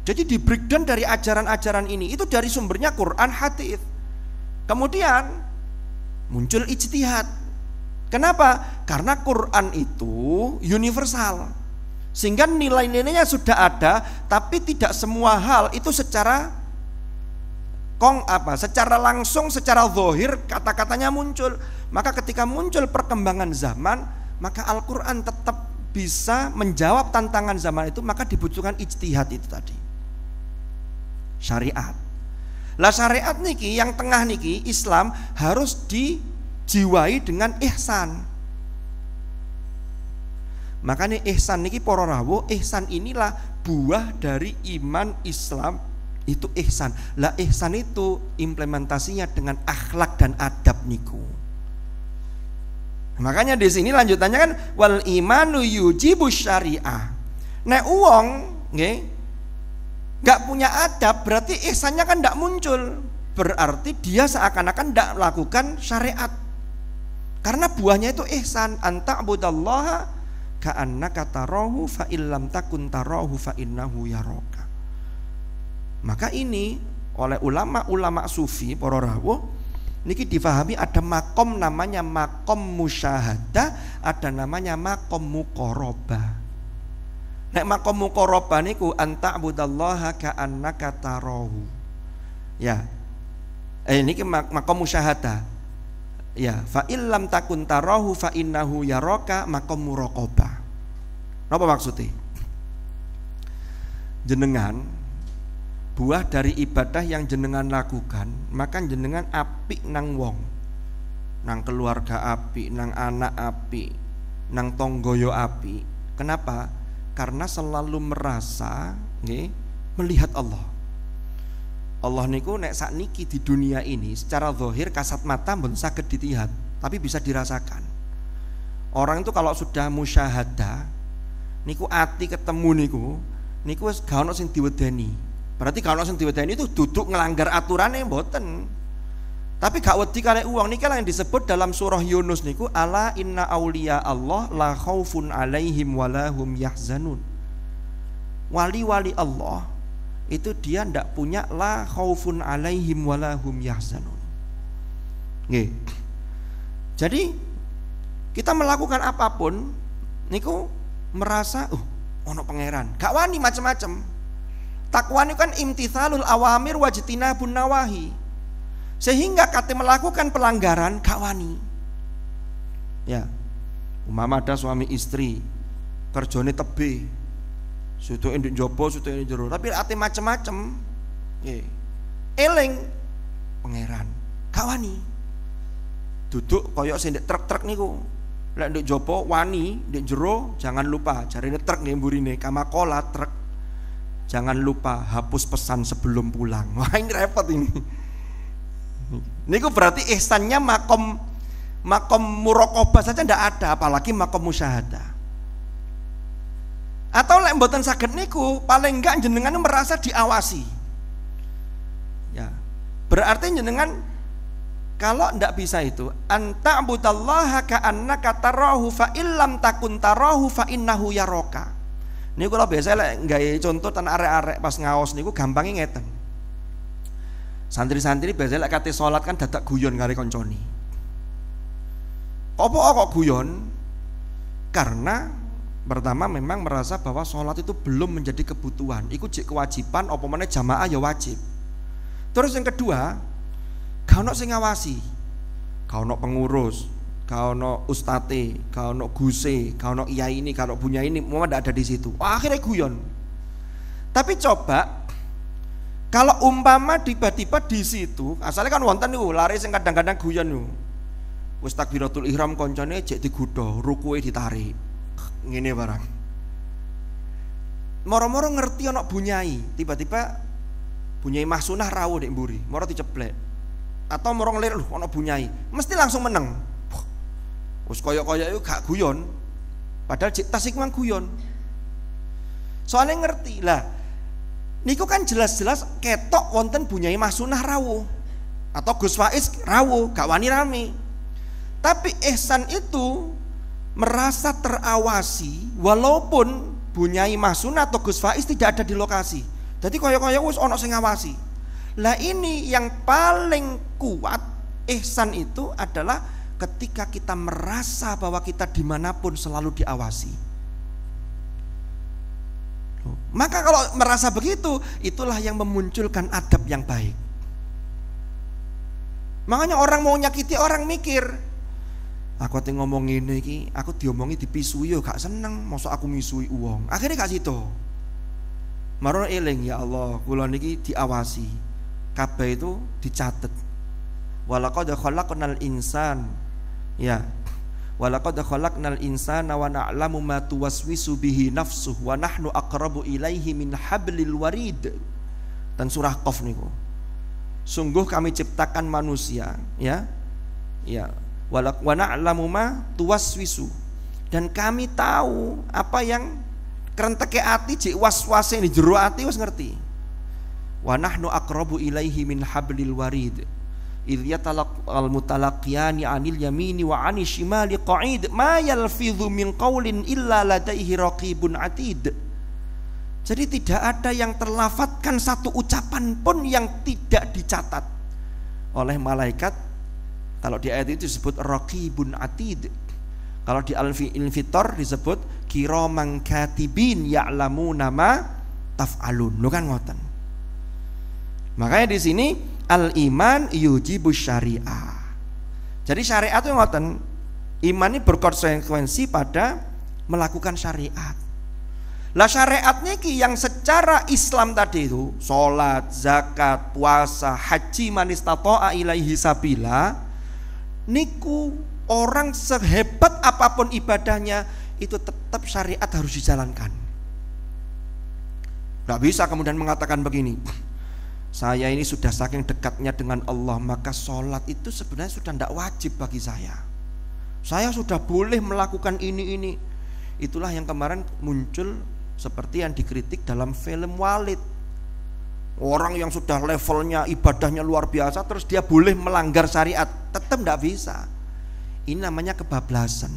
Speaker 2: Jadi di breakdown dari ajaran-ajaran ini itu dari sumbernya Quran, hadis. Kemudian muncul ijtihad. Kenapa? Karena Quran itu universal. Sehingga nilai-nilainya sudah ada, tapi tidak semua hal itu secara secara langsung, secara zahir kata-katanya muncul. Maka ketika muncul perkembangan zaman, maka Al-Qur'an tetap bisa menjawab tantangan zaman itu, maka dibutuhkan ijtihad itu tadi. Syariat. Lah syariat niki yang tengah niki Islam harus dijiwai dengan ihsan. Makanya ihsan niki para rawuh, ihsan inilah buah dari iman Islam itu ihsan. Lah ihsan itu implementasinya dengan akhlak dan adab niku. Makanya di sini lanjutannya kan wal imanu yujibu syariah. Nek wong nggih enggak punya adab berarti ihsannya kan enggak muncul. Berarti dia seakan-akan enggak melakukan syariat. Karena buahnya itu ihsan, anta'budallaha ka'annaka tarahu fa illam takun tarahu fa innahu yaraka. Maka ini oleh ulama-ulama sufi para rawuh niki difahami ada makom namanya makom musyahadah, ada namanya makom muqarabah. Nek makom muqarabah niku anta'budallaha ka'annaka tarahu. Ya. Niki makom musyahadah. Ya, fa illam takun tarahu fa innahu yaraka makom muraqabah. Napa maksudnya? Jenengan buah dari ibadah yang jenengan lakukan, maka jenengan apik nang wong, nang keluarga apik, nang anak apik, nang tonggoyo apik. Kenapa? Karena selalu merasa melihat Allah. Allah niku nek sakniki di dunia ini secara zahir kasat mata mboten saged dilihat, tapi bisa dirasakan. Orang itu kalau sudah musyahadah niku ati ketemu niku wis gak ono sing diwedeni. Berarti gak ono sing diwedeni itu duduk ngelanggar aturane mboten. Tapi gak wedi kalih uang niki lah yang disebut dalam surah Yunus niku ala inna auliya Allah la khaufun alaihim walahum yahzanun. Wali-wali Allah itu dia ndak punya la khaufun alaihim walahum yahzanun. Nggih. Jadi kita melakukan apapun niku merasa ono pangeran, gak wani macam-macam. Takwa niku kan imtithalul awamir wajtinabun nawahi. Sehingga kate melakukan pelanggaran gak wani. Ya. Umpama ada suami istri kerjane tebe, sutuke ndek njaba, sutuke ndek jero, tapi ate macem-macem. Nggih. Eling pangeran, gak wani. Duduk kaya sing ndek truk-truk niku. Lek ndek njaba wani, ndek jero jangan lupa jarine truk nggih mburine kamakola truk. Jangan lupa hapus pesan sebelum pulang. Wah, ini repot ini. Niku berarti ihsannya makom muraqabah saja ndak ada, apalagi makom musyahadah. Atau lek mboten saged niku, paling enggak jenengan merasa diawasi. Ya. Berarti jenengan kalau ndak bisa itu, anta abudallaha ka'annaka tarahu fa illam takun tarahu fa innahu yaraka. Niku kalau biasa lek nggawe contoh ten arek-arek pas ngaos niku gampangnya ngeten. Santri-santri biasa lek kate salat kan dadak guyon karo koncone. Apa kok guyon? Karena pertama memang merasa bahwa sholat itu belum menjadi kebutuhan. Iku jek kewajiban, apa meneh jamaah ya wajib. Terus yang kedua, gak ono sing ngawasi, gak ono pengurus, gak ono ustate, gak ono guse, gak ono iya ini, gak ono punya ini, mau ada di situ. Akhirnya guyon. Tapi coba kalau umpama tiba-tiba di situ, asalnya kan wonten niku lari sing kadang-kadang guyon niku. Wis takbiratul ihram koncone jek digudha, rukuke ditarik. Ngene barang. Moro-moro ngerti ana bunyai, tiba-tiba bunyai mahsunah rawuh ndek mburi, moro diceblek. Atau moro ngelir lho ana bunyai, mesti langsung meneng. Wis kaya-kaya iku gak guyon. Padahal jek tas iku mang guyon. Soalnya ngerti lah. Niku kan jelas-jelas ketok wonten bunyai mahsunah rawuh. Atau Gus Faiz rawuh, gak wani rame. Tapi ihsan itu merasa terawasi walaupun bunyai mahsunah atau Gus Faiz tidak ada di lokasi. Jadi kaya-kaya wis ana sing ngawasi. Lah ini yang paling kuat ihsan itu adalah ketika kita merasa bahwa kita dimanapun selalu diawasi. Maka kalau merasa begitu, itulah yang memunculkan adab yang baik. Makanya orang mau nyakiti orang mikir, aku ati ngomong ngene iki, aku diomongi dipisui yo gak seneng, mosok aku misui uang. Akhirnya gak situ. Marono eling, ya Allah, kula niki diawasi. Kabeh itu dicatet. Walaqad khalaqnal insan. Ya. Walaqad khalaqnal insana wa na'lamu ma tuwaswisu bihi nafsuh wa nahnu aqrabu ilaihi min hablil warid. Dan surah Qaf niku. Sungguh kami ciptakan manusia, ya. Ya. Wa na'lamu ma tuwaswisu. Dan kami tahu apa yang kerenteke ati jek was-wase ni jero ati wis ngerti. Wa nahnu aqrabu ilaihi min hablil warid. Idh yatalaqal mutalaqiyani 'anil yamini wa 'anil shimali qa'id ma yalfidhu min qaulin illa ladaihi raqibun 'atid. Jadi tidak ada yang terlafadzkan satu ucapan pun yang tidak dicatat oleh malaikat. Kalau di ayat itu disebut raqibun 'atid. Kalau di Al-Fitor disebut kiraman katibin ya'lamuna ma taf'alun. Lho kan ngoten. Makanya di sini al-iman yujibus syariah. Jadi syariat itu ngoten, iman ini berkonsekuensi pada melakukan syariat. Lah syariat niki yang secara Islam tadi itu salat, zakat, puasa, haji man istata'a ilaihi sabila, niku orang sehebat apapun ibadahnya itu tetap syariat harus dijalankan. Gak bisa kemudian mengatakan begini, saya ini sudah saking dekatnya dengan Allah, maka sholat itu sebenarnya sudah tidak wajib bagi saya. Saya sudah boleh melakukan ini. Itulah yang kemarin muncul seperti yang dikritik dalam film Walid. Orang yang sudah levelnya ibadahnya luar biasa, terus dia boleh melanggar syariat, tetap tidak bisa. Ini namanya kebablasan.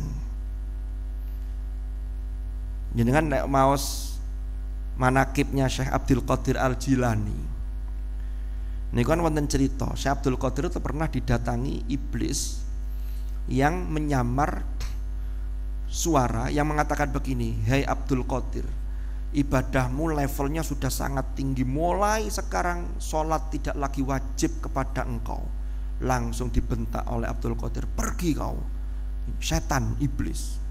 Speaker 2: Jadi kan maos manakibnya Syekh Abdul Qadir Al-Jilani. Ini kan wonten cerita, Syekh Abdul Qadir itu pernah didatangi iblis yang menyamar suara yang mengatakan begini, "Hai Abdul Qadir, ibadahmu levelnya sudah sangat tinggi, mulai sekarang sholat tidak lagi wajib kepada engkau." Langsung dibentak oleh Abdul Qadir, "Pergi kau, setan iblis."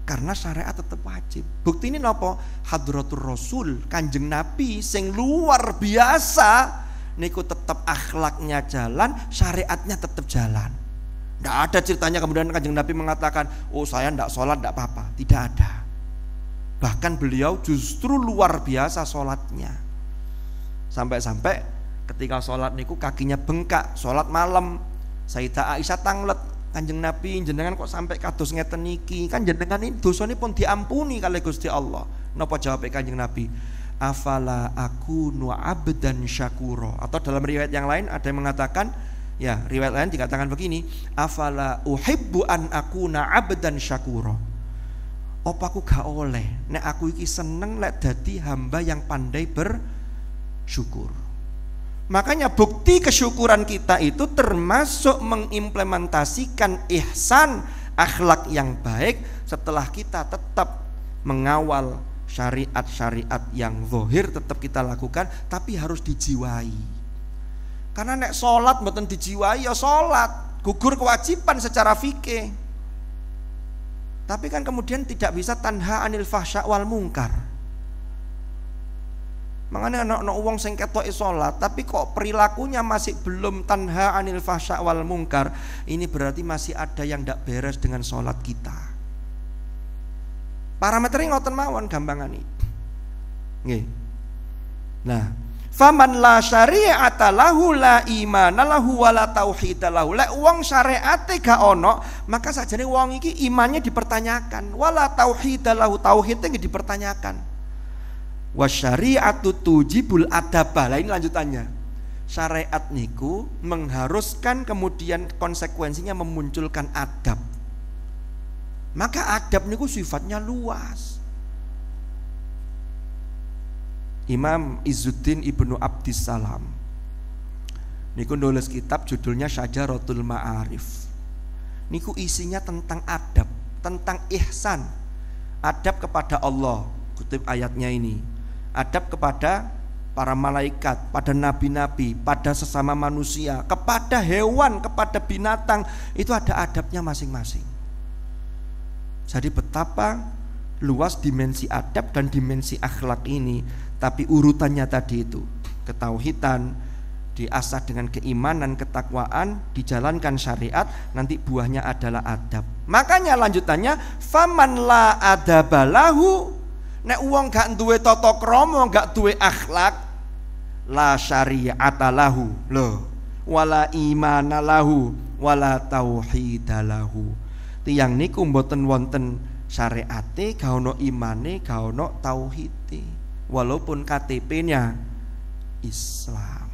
Speaker 2: Karena syariat tetap wajib. Bukti ini napa? Hadratur Rasul, Kanjeng Nabi sing luar biasa niku tetap akhlaknya jalan, syariatnya tetap jalan. Tidak ada ceritanya kemudian Kanjeng Nabi mengatakan, "Oh saya tidak sholat tidak apa-apa." Tidak ada. Bahkan beliau justru luar biasa sholatnya. Sampai-sampai ketika sholat niku kakinya bengkak, sholat malam. Sayyidah Aisyah tanglet, Kanjeng Nabi jenengan kok sampai kados ngeten niki? Kan jenengan ini dosane pun diampuni kali Gusti Allah. Napa jawab Kanjeng Nabi? Afala akunu abdan syakura. Atau dalam riwayat yang lain ada yang mengatakan, ya riwayat lain dikatakan begini, afala uhibbu an akuna abdan syakura. Apa aku gak oleh nek aku iki seneng lek dadi hamba yang pandai bersyukur. Makanya bukti kesyukuran kita itu termasuk mengimplementasikan ihsan, akhlak yang baik setelah kita tetap mengawal syariat-syariat yang zahir tetap kita lakukan, tapi harus dijiwai. Karena nek sholat mboten dijiwai ya sholat, gugur kewajiban secara fikih. Tapi kan kemudian tidak bisa tanha anil fahsya wal mungkar. Makanya ana wong sing ketoke salat tapi kok perilakunya masih belum tanha anil fahsya wal mungkar, ini berarti masih ada yang ndak beres dengan salat kita. Parameternya ngoten mawon gampangane. Nggih. Nah, faman la syari'ata lahu la imana lahu wala tauhid lahu. Lek wong syariate gak ono, maka sakjane wong iki imannya dipertanyakan, wala tauhid lahu, tauhidnya dipertanyakan. Wasyari'atu tujibul adabah. Lah ini lanjutannya. Syariat niku mengharuskan kemudian konsekuensinya memunculkan adab. Maka adab niku sifatnya luas. Imam Izzuddin Ibnu Abdissalam niku nulis kitab judulnya Syajaratul Ma'arif. Niku isinya tentang adab, tentang ihsan. Adab kepada Allah, kutip ayatnya ini. Adab kepada para malaikat, pada nabi-nabi, pada sesama manusia, kepada hewan, kepada binatang, itu ada adabnya masing-masing. Jadi betapa luas dimensi adab dan dimensi akhlak ini. Tapi urutannya tadi itu, ketauhidan diasah dengan keimanan, ketakwaan, dijalankan syariat, nanti buahnya adalah adab. Makanya lanjutannya, faman la adabalahu. Nek wong gak duwe tata krama, gak duwe akhlak, la syari'ata lahu, lho, wala imana lahu, wala tauhida lahu. Tiyang niku mboten wonten syariate, gak ono imane, gak ono tauhide, walaupun KTP-nya Islam.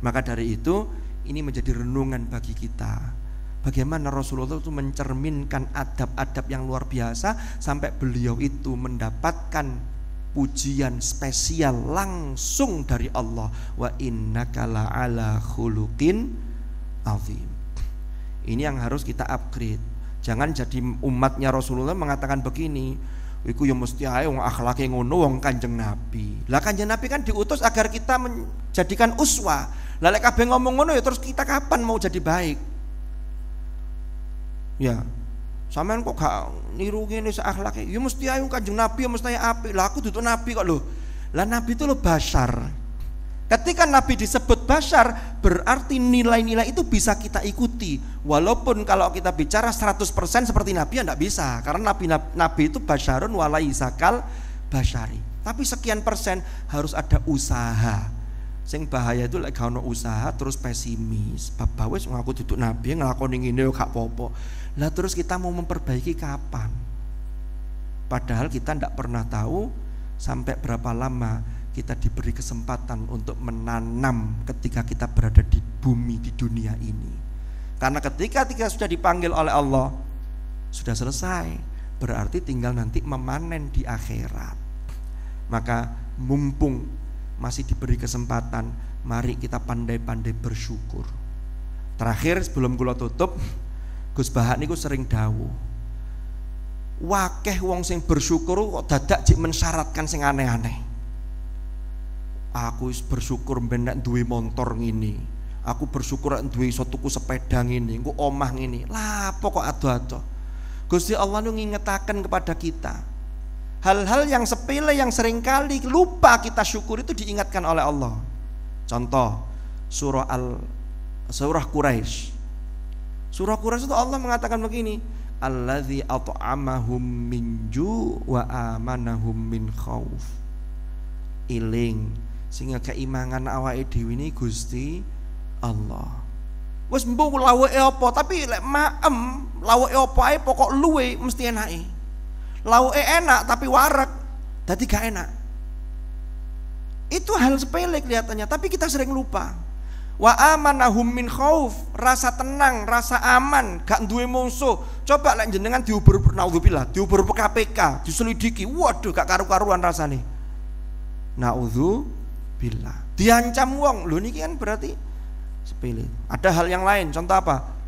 Speaker 2: Maka dari itu ini menjadi renungan bagi kita. Bagaimana Rasulullah itu mencerminkan adab-adab yang luar biasa sampai beliau itu mendapatkan pujian spesial langsung dari Allah, wa innaka la'ala khuluqin azim. Ini yang harus kita upgrade. Jangan jadi umatnya Rasulullah mengatakan begini, iku ya mesti ae wong akhlake ngono wong Kanjeng Nabi. Lah Kanjeng Nabi kan diutus agar kita menjadikan uswah. Lah lek kabeh ngomong ngono ya terus kita kapan mau jadi baik? Ya, sampean kok gak niru ngene sak akhlake? Ya mesti ae Kanjeng Nabi ya mesti apik. Lah aku dudu nabi kok lho. Lah nabi itu lho bashar. Ketika nabi disebut bashar, berarti nilai-nilai itu bisa kita ikuti. Walaupun kalau kita bicara 100% seperti nabi ya enggak bisa, karena nabi itu basyarun walaisakal basyari. Tapi sekian persen harus ada usaha. Sing bahaya itu lek gak ono usaha terus pesimis. Bapak wis ngaku duduk nabi nglakoni ngene yo gak apa-apa. Lah terus kita mau memperbaiki kapan? Padahal kita ndak pernah tahu sampai berapa lama kita diberi kesempatan untuk menanam ketika kita berada di bumi, di dunia ini. Karena ketika sudah dipanggil oleh Allah, sudah selesai. Berarti tinggal nanti memanen di akhirat. Maka mumpung masih diberi kesempatan, mari kita pandai-pandai bersyukur. Terakhir sebelum kula tutup, Gus Bahak niku sering dawuh, wakeh wong sing bersyukur kok dadak jek mensyaratkan sing aneh-aneh. Aku bersyukur ben nek duwe motor ngene. Aku bersyukur nek duwe iso tuku sepeda ngene, engko omah ngene. Lah apa kok ado-ado? Gusti Allah nu ngingetaken kepada kita. Hal-hal yang sepele yang seringkali lupa kita syukur itu diingatkan oleh Allah. Contoh surah Quraisy. Surah Quraisy itu Allah mengatakan begini, allazi at'amahum min ju' wa amanahum min khauf. Iling sehingga keimangan awake dhewe ini Gusti Allah. Wis mbok lawuke apa, tapi lek maem lawuke apa ae pokok luwe mesti enake. Lawuke enak tapi wareg dadi gak enak. Itu hal sepele kelihatannya, tapi kita sering lupa. Wa amanahum min khauf, rasa tenang, rasa aman, gak duwe musuh. Coba lek jenengan diuber naudzubillah, diuber KPK, diselidiki, waduh gak karu-karuan rasane. Naudzubillah. Diancam wong, lho niki kan berarti sepele. Ada hal yang lain, contoh apa?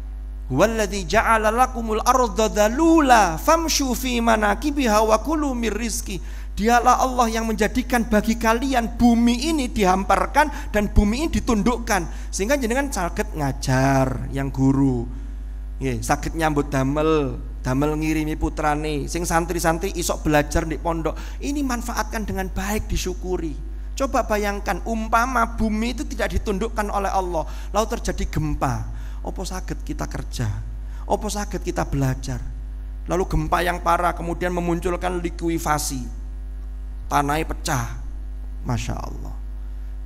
Speaker 2: Huwallazi ja'ala lakumul arda dzalula famshu fi manakibiha wa kulu mir rizqi. Dialah Allah yang menjadikan bagi kalian bumi ini dihamparkan dan bumi ini ditundukkan sehingga jenengan saged ngajar yang guru. Nggih, saged nyambut damel ngirimi putrane, sing santri-santri isok belajar di pondok. Ini manfaatkan dengan baik, disyukuri. Coba bayangkan umpama bumi itu tidak ditundukkan oleh Allah, lalu terjadi gempa. Opo saged kita kerja? Opo saged kita belajar? Lalu gempa yang parah kemudian memunculkan likuifasi, tanahnya pecah. Masya Allah.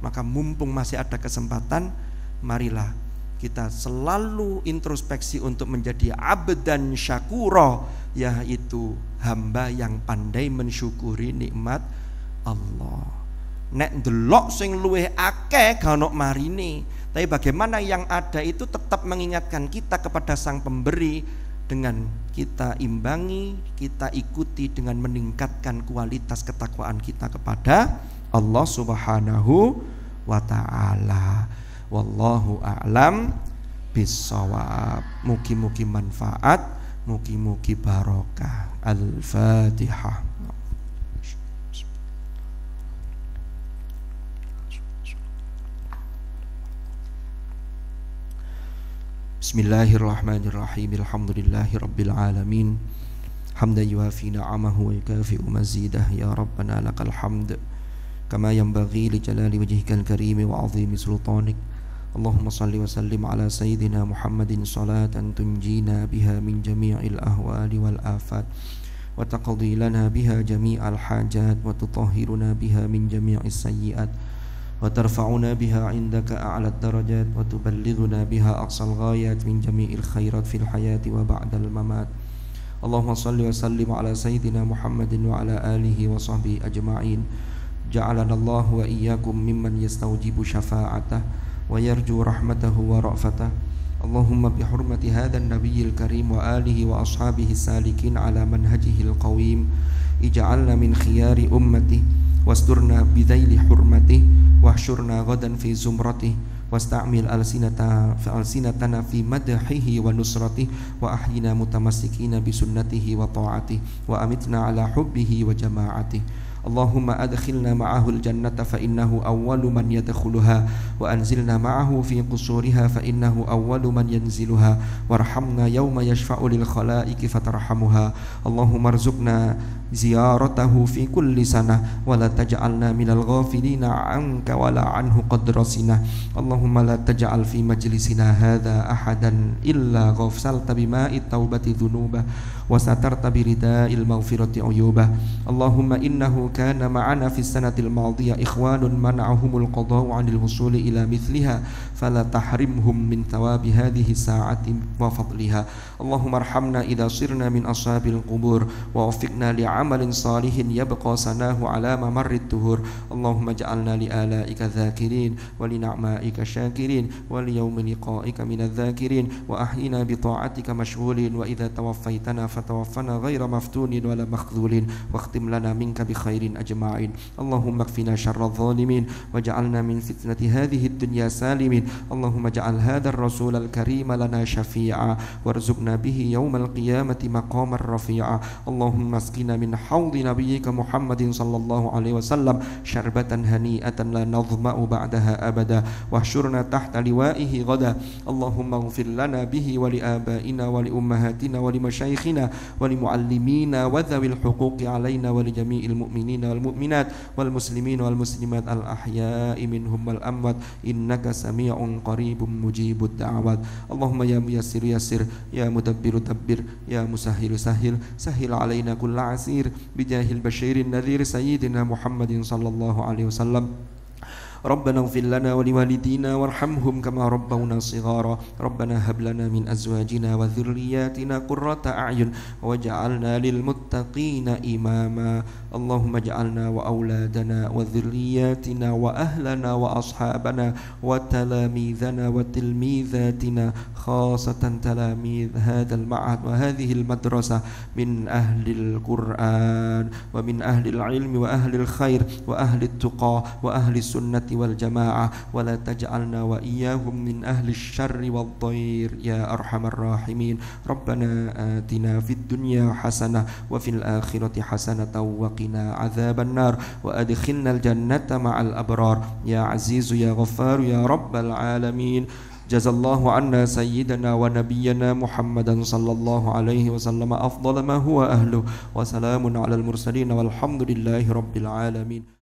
Speaker 2: Maka mumpung masih ada kesempatan, marilah kita selalu introspeksi untuk menjadi abdan syakura, yaitu hamba yang pandai mensyukuri nikmat Allah. Nek ndelok sing luwih akeh gak ono marine, tapi bagaimana yang ada itu tetap mengingatkan kita kepada Sang Pemberi dengan kita imbangi, kita ikuti dengan meningkatkan kualitas ketakwaan kita kepada Allah Subhanahu wa taala. Wallahu a'lam bissawab. Mugi-mugi manfaat, mugi-mugi barokah. Al-Fatihah. Bismillahirrahmanirrahim. Alhamdulillahi rabbil alamin. Hamdan yuafi ni'amahu wa yukafi'u mazidah. Ya Rabbana lakal hamd kama yanbaghi li jalali wajhikal karim wa 'azimi sultanik. Allahumma salli wa sallim ala sayyidina Muhammadin salatan tunjina biha min jami'il ahwali wal afat wa taqdi lana biha jami'al hajat wa tutahhiruna biha min jami'is sayyi'at wa tarfa'una biha 'indaka a'lad darajat wa tuballighuna biha aqsal ghayat min jami'il khairat fil hayati wa ba'dal mamat. Allahumma salli wa sallim ala sayyidina Muhammadin wa ala alihi wa sahbihi ajma'in. Ja'alana Allah wa iyyakum mimman yastawjibu syafa'atah wa yarju rahmatahu wa ra'fatah. Allahumma bi hurmati hadzal nabiyil karim wa alihi wa ashabihi salikin ala manhajihil qawim ij'alna min khiyari ummati wasturna bidhaili hurmati wahsyurna ghadan fi zumrati wasta'mil alsinatana fi madhihi wa nusrati wa ahyina mutamassikina bi sunnatihi wa ta'ati wa amitna ala hubbihi wa jama'ati. Allahumma adkhilna ma'ahu al-jannata fa innahu awwalu man yadkhuluha wa anzilna ma'ahu fi qusuriha fa innahu awwalu man yanziluha warhamna yawma yashfa'u lil khalaiqi fatarhamuha. Allahumma arzuqna ziyaratahu fi kulli sanah wa la taj'alna minal ghafilina anka wa la anhu qadrasina. Allahumma la taj'al fi majlisina hadha ahadan illa ghafsalta bima'i taubati dhunuba wa satarta birida'il maghfirati uyuba. Allahumma innahu kana ma'ana fi sanatil madiyah ikhwanun man'ahumul qada'u 'anil wusuli ila mithliha fala tahrimhum min thawabi hadhihi sa'ati wa fadliha. Allahumma arhamna idza sirna min ashabil qubur wa waffiqna li 'amalin salihin yabqa sanahu 'ala mamarrit tuhur. Allahumma ja'alna li alaika dhakirin wa li ni'maika syakirin wa li yawmi liqa'ika minadh dhakirin wa ahyina bi ta'atika mashghulin wa idza tawaffaitana fatawaffana ghayra maftunin wa la makhdhulin wa khtim lana minka bi khairin ajma'in. Allahumma kfina syarra adh-dhalimin waj'alna min fitnati hadhihi ad-dunya salimin. Allahumma ja'al hadzal rasul al-karim lana syafi'a warzuqna bihi yawmal qiyamati maqaman rafi'a. Allahumma asqina min hawdi nabiyyika Muhammadin sallallahu alaihi wasallam syarbatan hani'atan la nadhma'u ba'daha abada wahsyurna tahta liwa'ihi ghada. Allahumma ighfir lana bihi wa li abaina wa li ummahatina wa li masyayikhina wa li muallimina wa dhawil huquqi alaina wa li jami'il mu'minin wal mu'minat wal muslimin wal muslimat al ahya'i minhum wal amwat innaka sami'un qaribun mujibud da'awat. Allahumma ya muyassir yassir ya mudabbiru dabbir ya musahhil sahhil sahhil alaina kulla asir bijahil basyirin nadhir sayyidina Muhammadin sallallahu alaihi wasallam. ربنا اغفر لنا ولوالدينا وارحمهم كما ربونا صغارا ربنا هب لنا من أزواجنا وذرياتنا قرة أعين واجعلنا للمتقين إماما اللهم اجعلنا وأولادنا وذرياتنا وأهلنا وأصحابنا وتلاميذنا وتلميذاتنا خاصة تلاميذ هذا المعهد وهذه المدرسة من أهل القرآن ومن أهل العلم وأهل الخير وأهل التقى وأهل السنة والجماعة ولا تجعلنا وإياهم من أهل الشر والضير يا أرحم الراحمين ربنا آتنا في الدنيا حسنة وفي الآخرة حسنة وقنا عذاب النار وأدخلنا الجنة مع الأبرار يا عزيز يا غفار يا رب العالمين جزا الله عنا سيدنا ونبينا محمدا صلى الله عليه وسلم أفضل ما هو أهله وسلام على المرسلين والحمد لله رب العالمين.